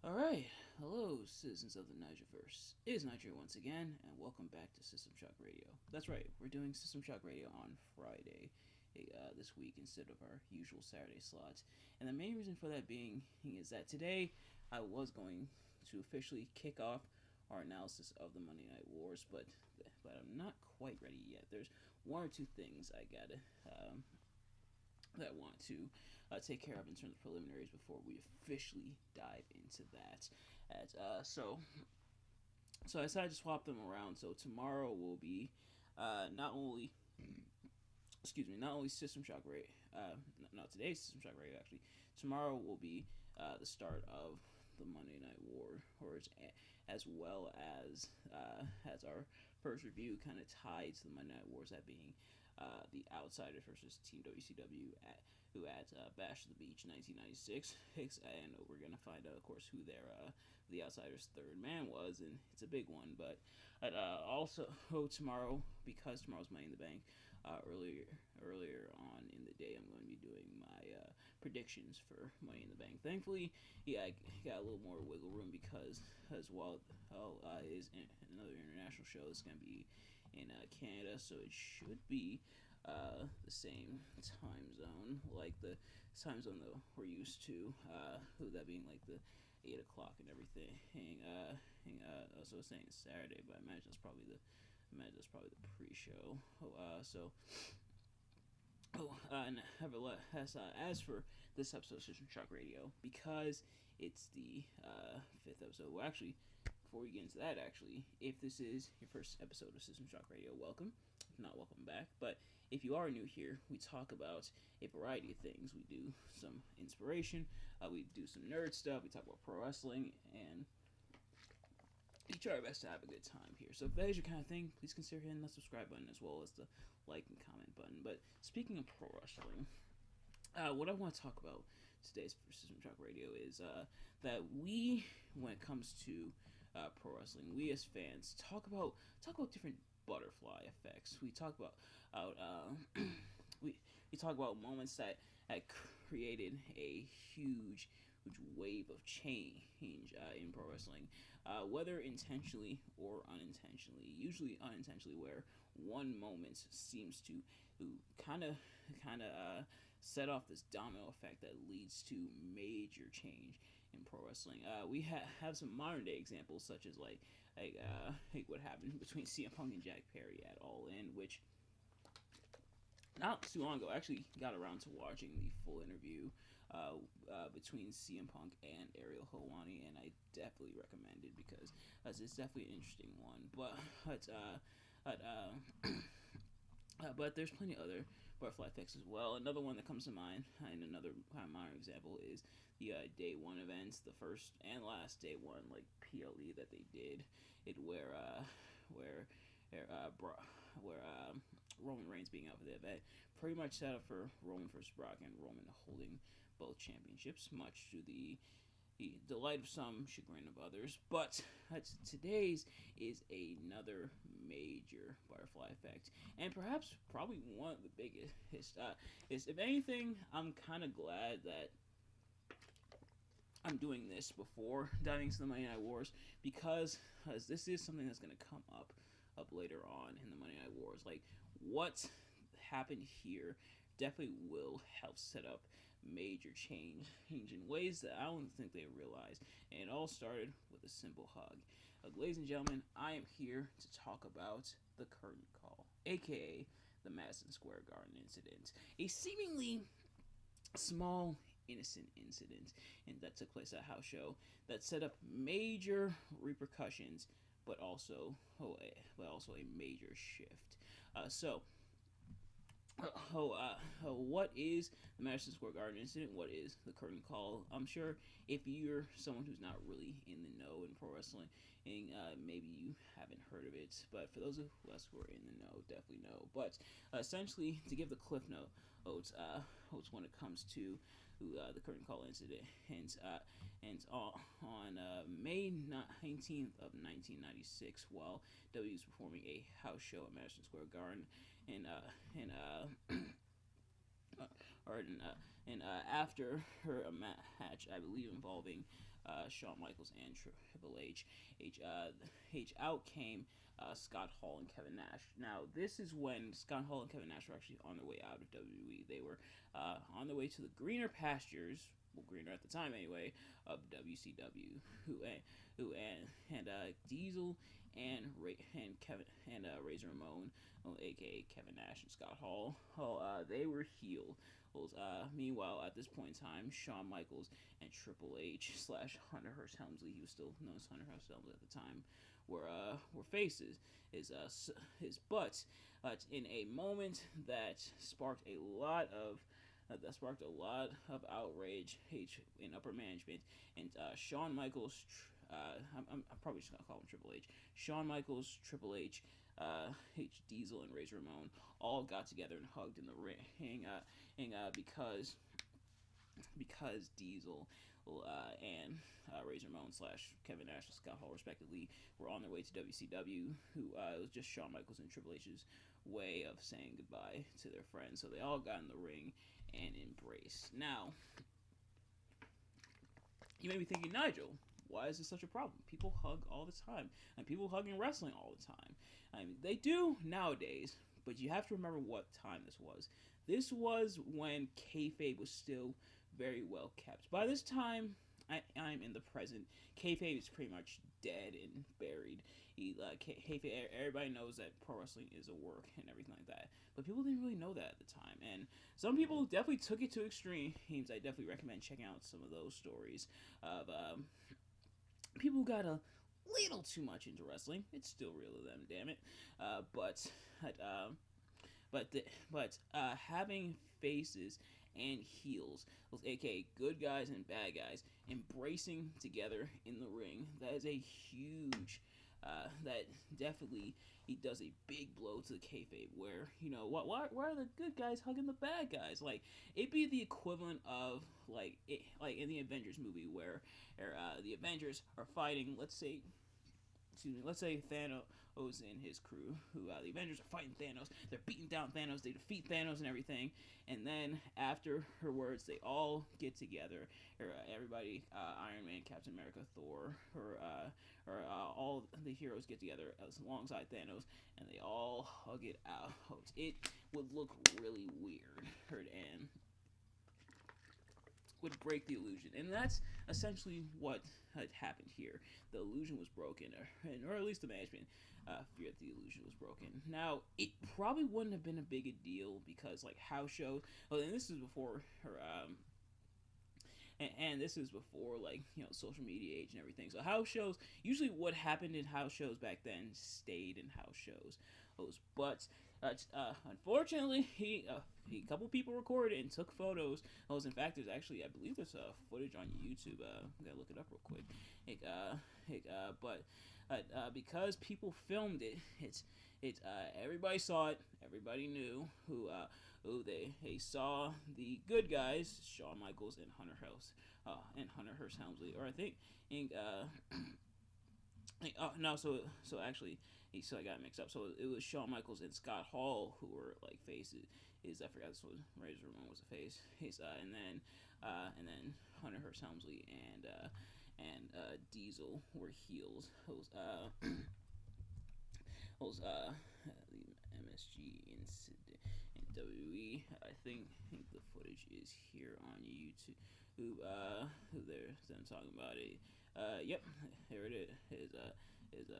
Alright, hello, citizens of the Nigelverse. It is Niger once again, and welcome back to System Shock Radio. That's right, we're doing System Shock Radio on Friday this week instead of our usual Saturday slots. And the main reason for that being is that today I was going to officially kick off our analysis of the Monday Night Wars, but I'm not quite ready yet. There's one or two things I gotta that I want to take care of in terms of preliminaries before we officially dive into that. At, so I decided to swap them around. So tomorrow will be not only not only System Shock Radio. Not today's System Shock Radio actually. Tomorrow will be the start of the Monday Night War, as well as our first review kind of tied to the Monday Night Wars, that being the Outsiders versus Team WCW who at Bash of the Beach 1996, and we're gonna find out, of course, who the Outsiders' third man was, and it's a big one. But also tomorrow, because tomorrow's Money in the Bank, earlier on in the day, I'm going to be doing my predictions for Money in the Bank. Thankfully, yeah, I got a little more wiggle room because as well is another international show. It's going to be in Canada, so it should be the same time zone, like the time zone that we're used to. That being like the 8 o'clock and everything. So it's saying Saturday, but I imagine that's probably the pre-show. And nevertheless, as for this episode of System Shock Radio, because it's the fifth episode. Well, actually, before we get into that, if this is your first episode of System Shock Radio, welcome. If not, welcome back. But if you are new here, we talk about a variety of things. We do some inspiration, we do some nerd stuff, we talk about pro wrestling, and we try our best to have a good time here. So if that is your kind of thing, please consider hitting the subscribe button as well as the like and comment button. But speaking of pro wrestling, what I want to talk about today's System Shock Radio is that we, when it comes to pro wrestling, we as fans talk about different butterfly effects. We talk about we talk about moments that created a huge wave of change in pro wrestling, whether intentionally or unintentionally. Usually unintentionally, where one moment seems to kind of set off this domino effect that leads to major change in pro wrestling. We have some modern day examples, such as like what happened between CM Punk and Jack Perry at All In, which not too long ago, I actually got around to watching the full interview between CM Punk and Ariel Helwani, and I definitely recommend it because it's definitely an interesting one. But there's plenty of other butterfly effects as well. Another one that comes to mind, and another minor example, is the day one events, the first and last day one like PLE that they did. It where Roman Reigns being out for the event pretty much set up for Roman versus Brock, and Roman holding both championships, much to the delight of some, chagrin of others. But today's is another major butterfly effect, and perhaps probably one of the biggest. Is if anything, I'm kind of glad that I'm doing this before diving into the Monday Night Wars, because this is something that's going to come up later on in the Monday Night Wars. Like, what happened here definitely will help set up major change in ways that I don't think they realized. And it all started with a simple hug. Ladies and gentlemen, I am here to talk about the curtain call, aka the Madison Square Garden Incident. A seemingly small, innocent incident that took place at a house show that set up major repercussions, but also a major shift. What is the Madison Square Garden Incident? What is the curtain call? I'm sure if you're someone who's not really in the know in pro wrestling, maybe you haven't heard of it. But for those of us who are in the know, definitely know. But essentially, to give the cliff notes, when it comes to the curtain call incident, and on May 19th of 1996, while W was performing a house show at Madison Square Garden, and and after her match, I believe involving Shawn Michaels and Triple H, out came Scott Hall and Kevin Nash. Now, this is when Scott Hall and Kevin Nash were actually on their way out of WWE. They were on their way to the greener pastures, well, greener at the time anyway, of WCW. And Diesel and Kevin and Razor Ramon, aka Kevin Nash and Scott Hall, they were heel. Meanwhile, at this point in time, Shawn Michaels and Triple H slash Hunter Hearst Helmsley, he was still known as Hunter Hearst Helmsley at the time, were faces. His butt in a moment that sparked a lot of outrage in upper management, and Shawn Michaels. I'm probably just gonna call him Triple H. Shawn Michaels, Triple H, Diesel, and Razor Ramon all got together and hugged in the ring, because Diesel and Razor Ramon slash Kevin Nash and Scott Hall respectively were on their way to WCW. It was just Shawn Michaels and Triple H's way of saying goodbye to their friends. So they all got in the ring and embraced. Now, you may be thinking, Nigel, why is this such a problem? People hug all the time, and people hug in wrestling all the time. I mean, they do nowadays, but you have to remember what time this was. This was when kayfabe was still very well kept. By this time, I'm in the present. Kayfabe is pretty much dead and buried. Kayfabe, everybody knows that pro wrestling is a work and everything like that, but people didn't really know that at the time. And some people definitely took it to extremes. I definitely recommend checking out some of those stories of people got a little too much into wrestling. It's still real to them, damn it. But having faces and heels, aka good guys and bad guys, embracing together in the ring, that is a huge. That definitely he does a big blow to the kayfabe. Where why are the good guys hugging the bad guys? Like it'd be the equivalent of like in the Avengers movie where the Avengers are fighting. Let's say Thanos and his crew, who the Avengers are fighting Thanos. They're beating down Thanos. They defeat Thanos and everything. And then afterwards, they all get together. Everybody, Iron Man, Captain America, Thor, all the heroes get together alongside Thanos, and they all hug it out. It would look really weird, and would break the illusion. And that's essentially what had happened here. The illusion was broken, or at least the management feared the illusion was broken. Now, it probably wouldn't have been a big a deal because, like, house shows, and this is before her, and this is before, like, social media age and everything. So house shows, usually what happened in house shows back then stayed in house shows. But unfortunately, a couple people recorded and took photos. In fact, there's actually, I believe there's footage on YouTube. I'm gonna look it up real quick. Because people filmed it, everybody saw it. Everybody knew who they saw the good guys, Shawn Michaels and Hunter Hearst Helmsley, or I think no, so actually, so I got mixed up. So it was Shawn Michaels and Scott Hall who were like faces. I forgot this was Razor Ramon was a face. And then Hunter Hearst Helmsley and Diesel were heels. The MSG incident in WWE. I think the footage is here on YouTube. Who they're talking about it. Yep, here it is.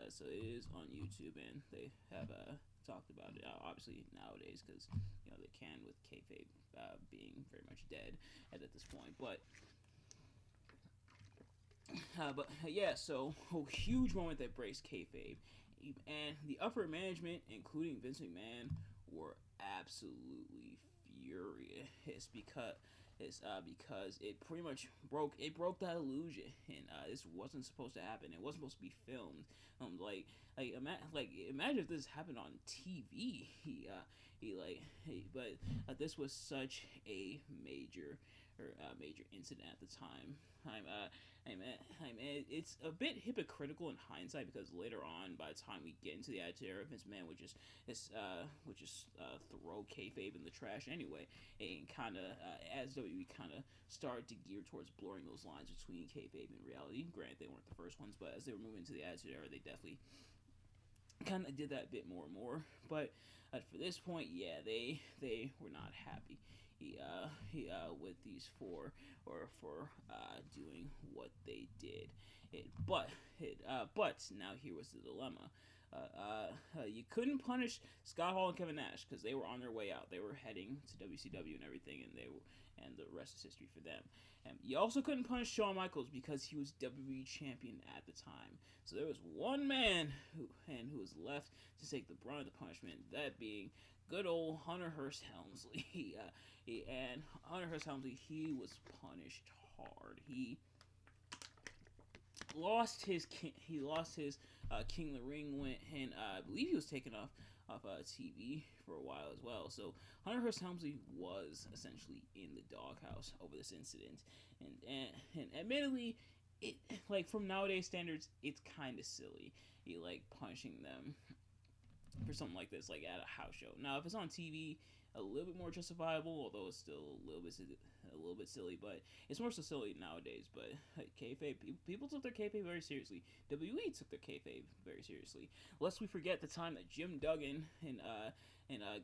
So it is on YouTube, and they have talked about it. Obviously nowadays, because they can with kayfabe being very much dead at this point. But yeah, so a huge moment that breaks kayfabe, and the upper management, including Vince McMahon, were absolutely furious because it pretty much broke that illusion, and this wasn't supposed to happen. It wasn't supposed to be filmed. Imagine if this happened on TV. But this was such a major major incident at the time. I'm it's a bit hypocritical in hindsight because later on, by the time we get into the Attitude Era, Vince McMahon would just throw kayfabe in the trash anyway, and kind of as WWE kind of started to gear towards blurring those lines between kayfabe and reality. Granted, they weren't the first ones, but as they were moving into the Attitude Era, they definitely kind of did that a bit more and more. But for this point, yeah, they were not happy. With these four or for doing what they did. But now here was the dilemma. You couldn't punish Scott Hall and Kevin Nash because they were on their way out. They were heading to WCW and everything, and the rest is history for them. And you also couldn't punish Shawn Michaels because he was WWE champion at the time. So there was one man who was left to take the brunt of the punishment. That being good old Hunter Hearst Helmsley. And Hunter Hearst Helmsley, he was punished hard. He lost his King of the Ring went, and I believe he was taken off TV for a while as well. So Hunter Hearst Helmsley was essentially in the doghouse over this incident, and admittedly, it like from nowadays standards, it's kind of silly. You like punishing them for something like this, like at a house show. Now, if it's on TV, a little bit more justifiable, although it's still a little bit silly. But it's more so silly nowadays. But kayfabe, people took their kayfabe very seriously. WWE took their kayfabe very seriously. Lest we forget the time that Jim Duggan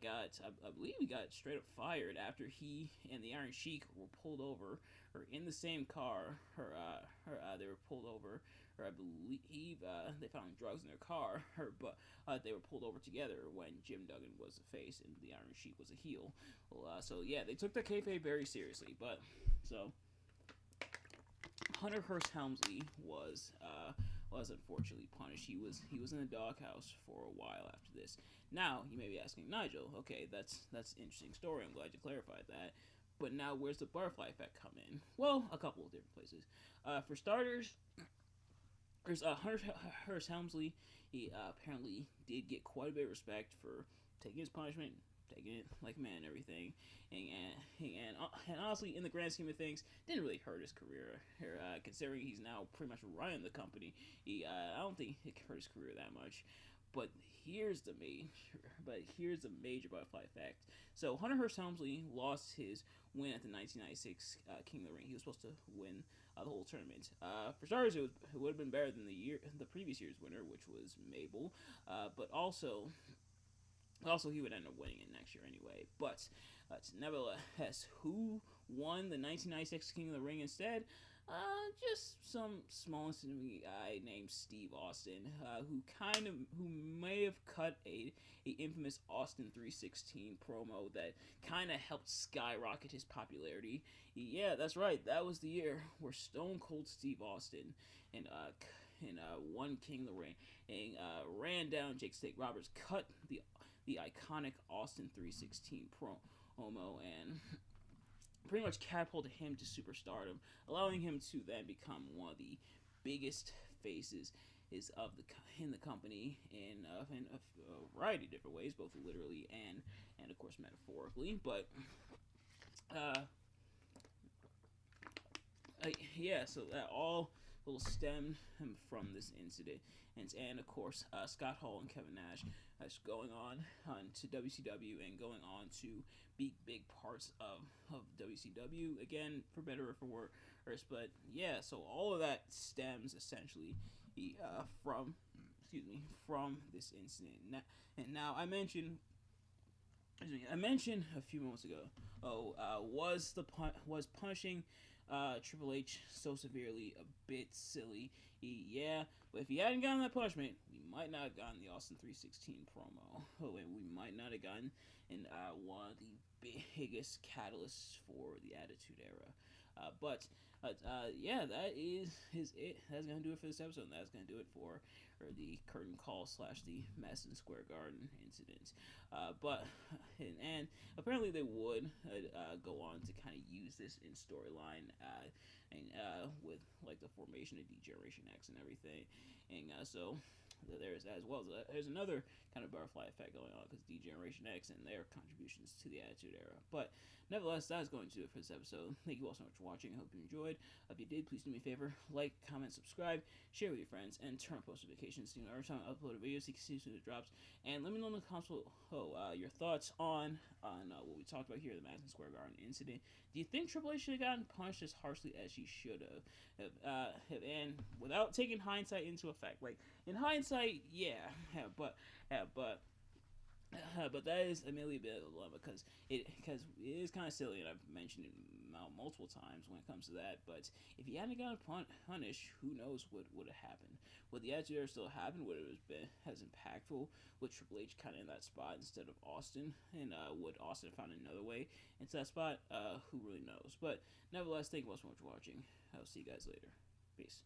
got, I believe he got straight up fired after he and the Iron Sheik were pulled over, or in the same car, they were pulled over, or I believe they found drugs in their car, but they were pulled over together when Jim Duggan was a face and the Iron Sheik was a heel. Well, so yeah, they took their kayfabe very seriously. But so Hunter Hearst Helmsley was unfortunately punished. He was in the doghouse for a while after this. Now you may be asking, Nigel, okay, that's an interesting story. I'm glad you clarified that. But now where's the butterfly effect come in? Well, a couple of different places. For starters, there's Hunter Hearst Helmsley. He apparently did get quite a bit of respect for taking his punishment, taking it like a man and everything. And honestly, in the grand scheme of things, didn't really hurt his career. Considering he's now pretty much running the company, I don't think it hurt his career that much. But here's the major butterfly effect. So Hunter Hearst Helmsley lost his win at the 1996 King of the Ring. He was supposed to win the whole tournament. For starters, it would have been better than the previous year's winner, which was Mabel. But also he would end up winning it next year anyway. But nevertheless, who won the 1996 King of the Ring instead? Just some small insignificant guy named Steve Austin, who may have cut a infamous Austin 316 promo that kind of helped skyrocket his popularity. Yeah, that's right. That was the year where Stone Cold Steve Austin and won King of the Ring and ran down Jake Snake Roberts, cut the iconic Austin 316 promo, and pretty much catapulted him to superstardom, allowing him to then become one of the biggest faces in the company in a variety of different ways, both literally and of course metaphorically. But yeah, so that all will stem from this incident, and of course Scott Hall and Kevin Nash going on to WCW and going on to be big parts of WCW again, for better or for worse. But yeah, so all of that stems essentially from this incident. And now I mentioned a few moments ago. Was punishing Triple H so severely a bit silly? Yeah, but if he hadn't gotten that punishment, we might not have gotten the Austin 316 promo. And we might not have gotten one of the biggest catalysts for the Attitude Era. But yeah, that is it. That's gonna do it for this episode. And that's gonna do it for the curtain call / the Madision Square Garden incident. But apparently they would go on to kind of use this in storyline, and with like the formation of D-Generation X and everything. And so there's as well as there's another kind of butterfly effect going on because D-Generation X and their contributions to the Attitude Era. But nevertheless, that is going to do it for this episode. Thank you all so much for watching. I hope you enjoyed. If you did, please do me a favor: like, comment, subscribe, share with your friends, and turn on post notifications so you know every time I upload a video so you can see as soon as it drops. And let me know in the comments your thoughts on what we talked about here, the Madision Square Garden incident. Do you think Triple H should have gotten punished as harshly as he should have? And without taking hindsight into effect, like in hindsight, but that is admittedly a bit of a dilemma because it is kind of silly, and I've mentioned it multiple times when it comes to that. But if he hadn't gotten punished, who knows what would have happened? Would the Attitude Era still happen? Would it have been as impactful? Would Triple H kind of in that spot instead of Austin? And would Austin have found another way into that spot? Who really knows? But nevertheless, thank you all so much for watching. I'll see you guys later. Peace.